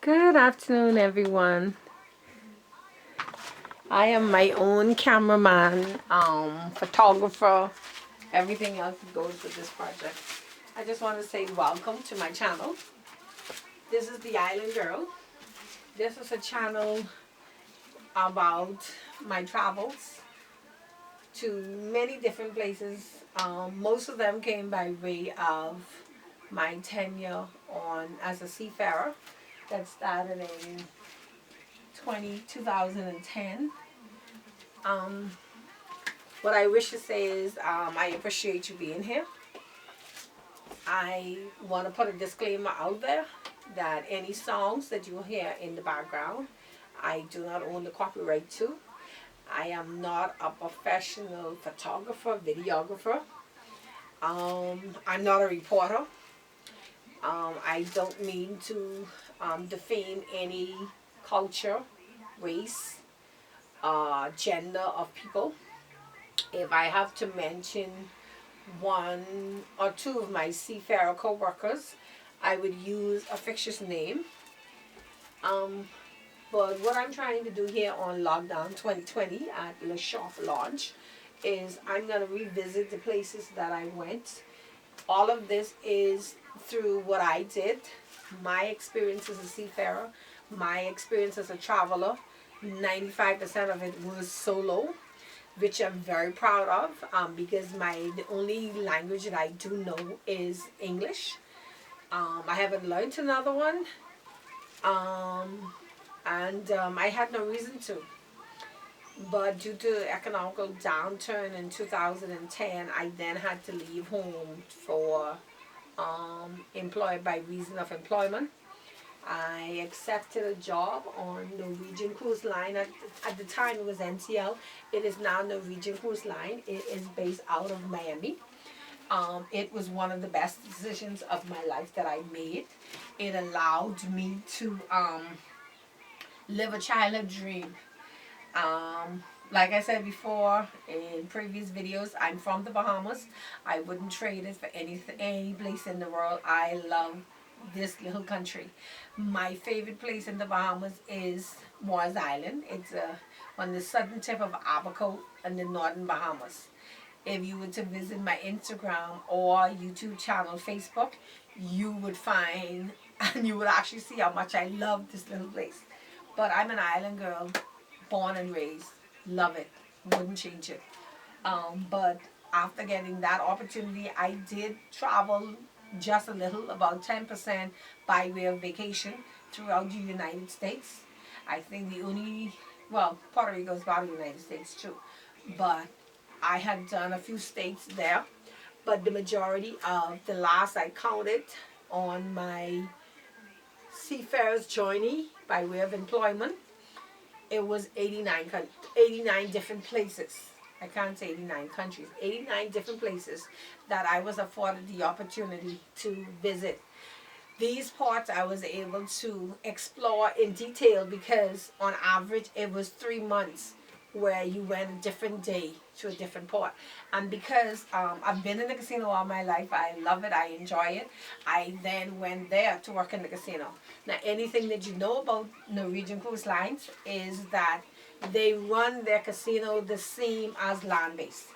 Good afternoon, everyone. I am my own cameraman, photographer, everything else that goes with this project. I just want to say welcome to my channel. This is the Island Girl. This is a channel about my travels to many different places. Most of them came by way of my tenure on as a seafarer that started in 2010. Um, what I wish to say is I appreciate you being here. I want to put a disclaimer out there that any songs that you hear in the background, I do not own the copyright to. I am not a professional photographer, videographer. I'm not a reporter. I don't mean to defame any culture, race, gender of people. If I have to mention one or two of my seafarer co-workers, I would use a fictitious name. Um, but what I'm trying to do here on Lockdown 2020 at Le Chauff Lodge is I'm going to revisit the places that I went. All of this is through what I did, my experience as a seafarer, my experience as a traveler. 95% of it was solo, which I'm very proud of because the only language that I do know is English. I haven't learned another one, and I had no reason to. But due to the economical downturn in 2010, I then had to leave home for employed by reason of employment. I accepted a job on Norwegian Cruise Line. At the time it was NCL. It is now Norwegian Cruise Line. It is based out of Miami. It was one of the best decisions of my life that I made. It allowed me to live a childhood dream. Like I said before in previous videos, I'm from the Bahamas. I wouldn't trade it for any place in the world. I love this little country. My favorite place in the Bahamas is Moores Island. It's on the southern tip of Abaco in the northern Bahamas. If you were to visit my Instagram or YouTube channel, Facebook, you would find and you would actually see how much I love this little place. But I'm an island girl, born and raised. Love it. Wouldn't change it. But after getting that opportunity, I did travel just a little, about 10% by way of vacation throughout the United States. I think the only, well, Puerto Rico is part of the United States too. But I had done a few states there. But the majority of the last I counted on my seafarer's journey by way of employment, it was 89 different places. I can't say 89 countries, 89 different places that I was afforded the opportunity to visit. These parts I was able to explore in detail because on average it was 3 months where you went a different day to a different port. And because I've been in the casino all my life, I love it, I enjoy it, I then went there to work in the casino. Now anything that you know about Norwegian Cruise Lines is that they run their casino the same as land-based.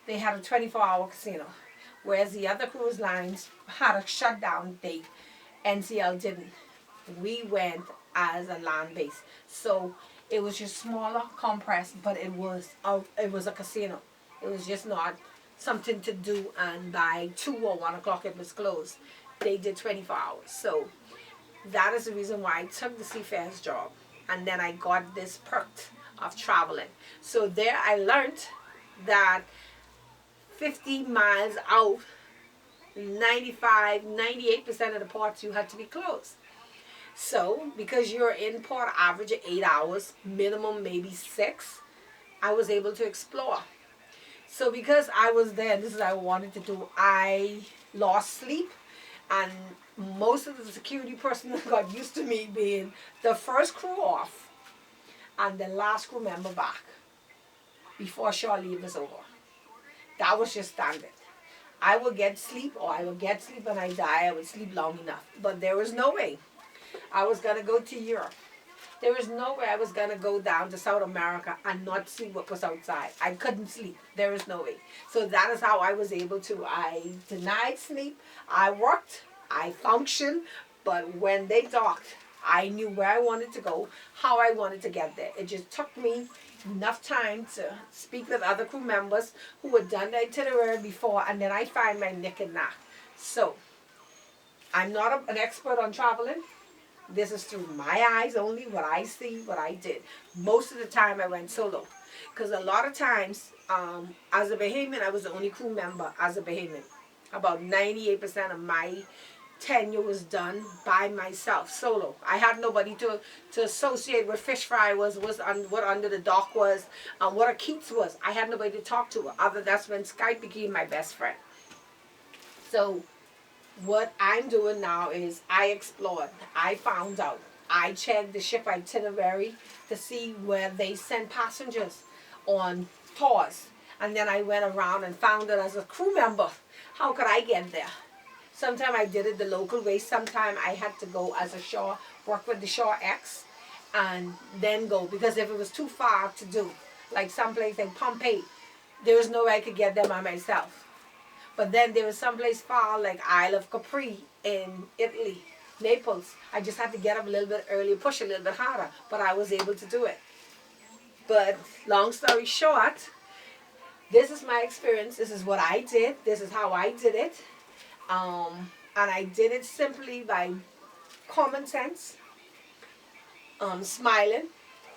They had a 24-hour casino, whereas the other cruise lines had a shutdown date. NCL didn't. We went as a land base. So it was just smaller, compressed, but it was a casino. It was just not something to do and by 2 or 1 o'clock it was closed. They did 24 hours. So that is the reason why I took the seafarer's job. And then I got this perk of traveling. So there I learned that 50 miles out, 98% of the ports you had to be closed. So because you're in port average of 8 hours, minimum maybe 6, I was able to explore. So because I was there, this is what I wanted to do, I lost sleep, and most of the security personnel got used to me being the first crew off and the last crew member back before shore leave was over. That was just standard. I would get sleep, or I would get sleep and I die. I would sleep long enough. But there was no way. I was going to go to Europe. There was no way I was going to go down to South America and not see what was outside. I couldn't sleep. There is no way. So that is how I was able to. I denied sleep. I worked. I functioned. But when they docked, I knew where I wanted to go, how I wanted to get there. It just took me enough time to speak with other crew members who had done the itinerary before, and then I find my nick and knack. So, I'm not an expert on traveling. This is through my eyes only, what I see, what I did. Most of the time I went solo. Because a lot of times, as a Bahamian, I was the only crew member as a Bahamian. About 98% of my tenure was done by myself, solo. I had nobody to associate what fish fry was what under the dock was, what a Keats was. I had nobody to talk to. That's when Skype became my best friend. So what I'm doing now is I explored. I found out. I checked the ship itinerary to see where they send passengers on tours. And then I went around and found it as a crew member. How could I get there? Sometimes I did it the local way. Sometimes I had to go as a shore, work with the Shore X, and then go. Because if it was too far to do, like someplace like Pompeii, there was no way I could get there by myself. But then there was someplace far like Isle of Capri in Italy, Naples. I just had to get up a little bit earlier, push a little bit harder, but I was able to do it. But long story short, this is my experience. This is what I did. This is how I did it. And I did it simply by common sense, smiling,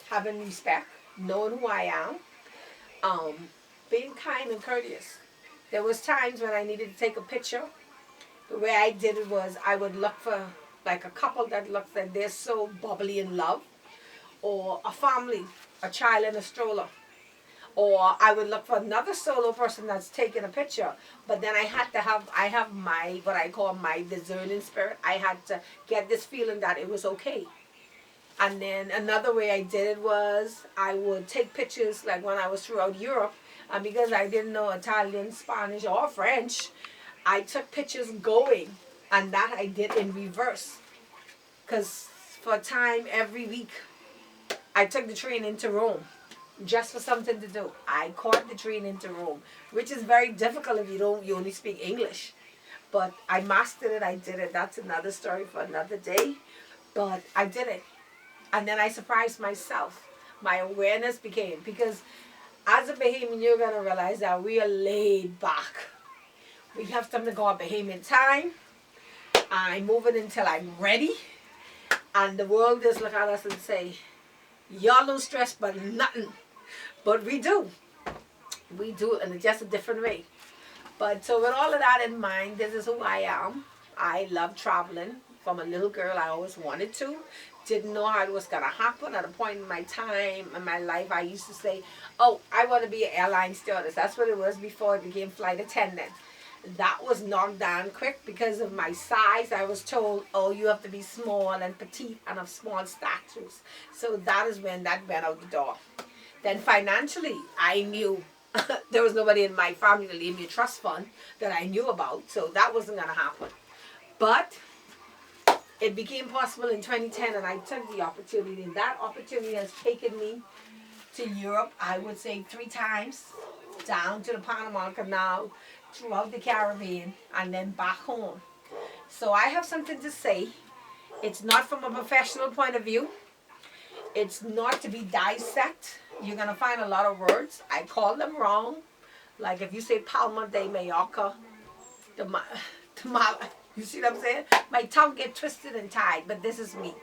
having respect, knowing who I am, being kind and courteous. There was times when I needed to take a picture. The way I did it was I would look for like a couple that looks like they're so bubbly in love, or a family, a child in a stroller. Or I would look for another solo person that's taking a picture. But then I have my, what I call my discerning spirit. I had to get this feeling that it was okay. And then another way I did it was I would take pictures like when I was throughout Europe. And because I didn't know Italian, Spanish, or French, I took pictures going. And that I did in reverse. Because for a time every week, I took the train into Rome. Just for something to do. I caught the train into Rome, which is very difficult if you only speak English. But I mastered it, I did it. That's another story for another day. But I did it. And then I surprised myself. My awareness became, because as a Bahamian, you're going to realize that we are laid back. We have something called Bahamian time. I'm moving until I'm ready. And the world just look at us and say, y'all don't stress about nothing. But we do. We do it in just a different way. But so with all of that in mind, this is who I am. I love traveling. From a little girl, I always wanted to. Didn't know how it was going to happen. At a point in my time, in my life, I used to say, oh, I want to be an airline stewardess. That's what it was before it became flight attendant. That was knocked down quick because of my size. I was told, oh, you have to be small and petite and of small statures. So that is when that went out the door. Then financially, I knew there was nobody in my family to leave me a trust fund that I knew about. So that wasn't going to happen. But it became possible in 2010, and I took the opportunity. And that opportunity has taken me to Europe, I would say 3 times, down to the Panama Canal, throughout the Caribbean, and then back home. So I have something to say. It's not from a professional point of view. It's not to be dissect. You're going to find a lot of words. I call them wrong. Like if you say Palma de Mallorca, you see what I'm saying? My tongue gets twisted and tied, but this is me.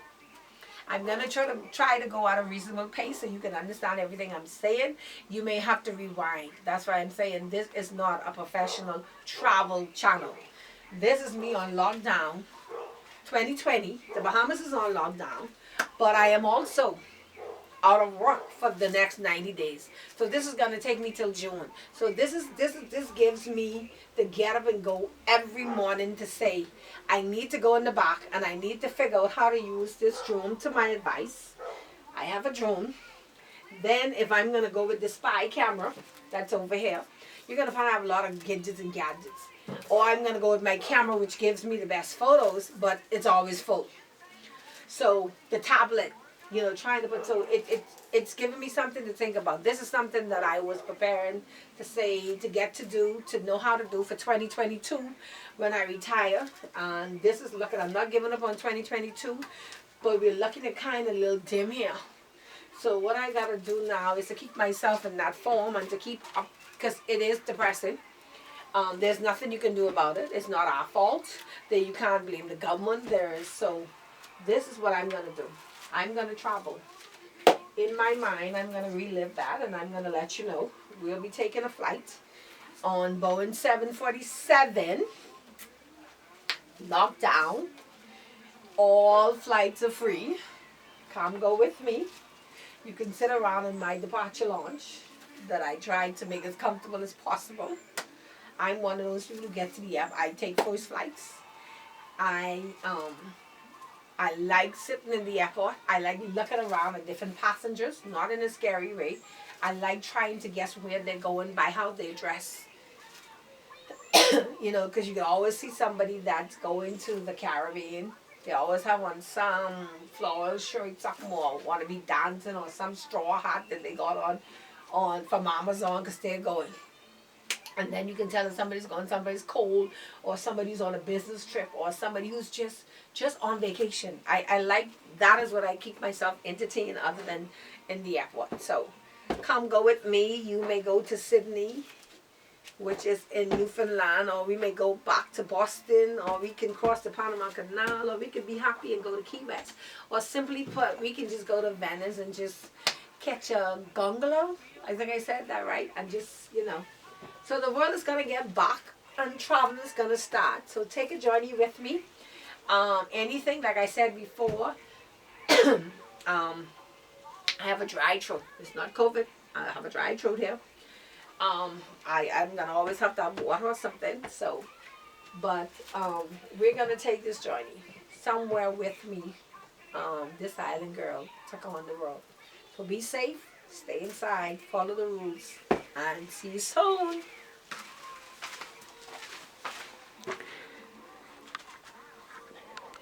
I'm going to try to go at a reasonable pace so you can understand everything I'm saying. You may have to rewind. That's why I'm saying this is not a professional travel channel. This is me on lockdown 2020. The Bahamas is on lockdown. But I am also out of work for the next 90 days. So this is going to take me till June. So this gives me the get up and go every morning to say, I need to go in the back and I need to figure out how to use this drone to my advice. I have a drone. Then if I'm going to go with the spy camera that's over here, you're going to find I have a lot of gadgets. Or I'm going to go with my camera, which gives me the best photos, but it's always full. So the tablet, you know, trying to put, so it's giving me something to think about. This is something that I was preparing to say, to get to do, to know how to do for 2022 when I retire. And this is looking, I'm not giving up on 2022, but we're looking at kind of a little dim here. So what I got to do now is to keep myself in that form and to keep up, because it is depressing. There's nothing you can do about it. It's not our fault. That you can't blame the government. There is, so this is what I'm going to do. I'm going to travel. In my mind, I'm going to relive that, and I'm going to let you know. We'll be taking a flight on Boeing 747. Lockdown. All flights are free. Come go with me. You can sit around in my departure lounge that I tried to make as comfortable as possible. I'm one of those people who get to the airport. I take first flights. I like sitting in the airport. I like looking around at different passengers, not in a scary way. I like trying to guess where they're going by how they dress. You know, because you can always see somebody that's going to the Caribbean. They always have on some floral shirt, something, or want to be dancing, or some straw hat that they got on from Amazon because they're going. And then you can tell if somebody's going, somebody's cold, or somebody's on a business trip, or somebody who's just on vacation. I like, that is what I keep myself entertained other than in the airport. So come go with me. You may go to Sydney, which is in Newfoundland, or we may go back to Boston, or we can cross the Panama Canal, or we can be happy and go to Key West. Or simply put, we can just go to Venice and just catch a gondola. I think I said that right. And just, you know. So the world is going to get back and travel is going to start. So take a journey with me. Anything, like I said before, I have a dry throat. It's not COVID. I have a dry throat here. I'm going to always have to have water or something. So, but we're going to take this journey somewhere with me. This island girl took on the road. So be safe. Stay inside. Follow the rules. And see you soon.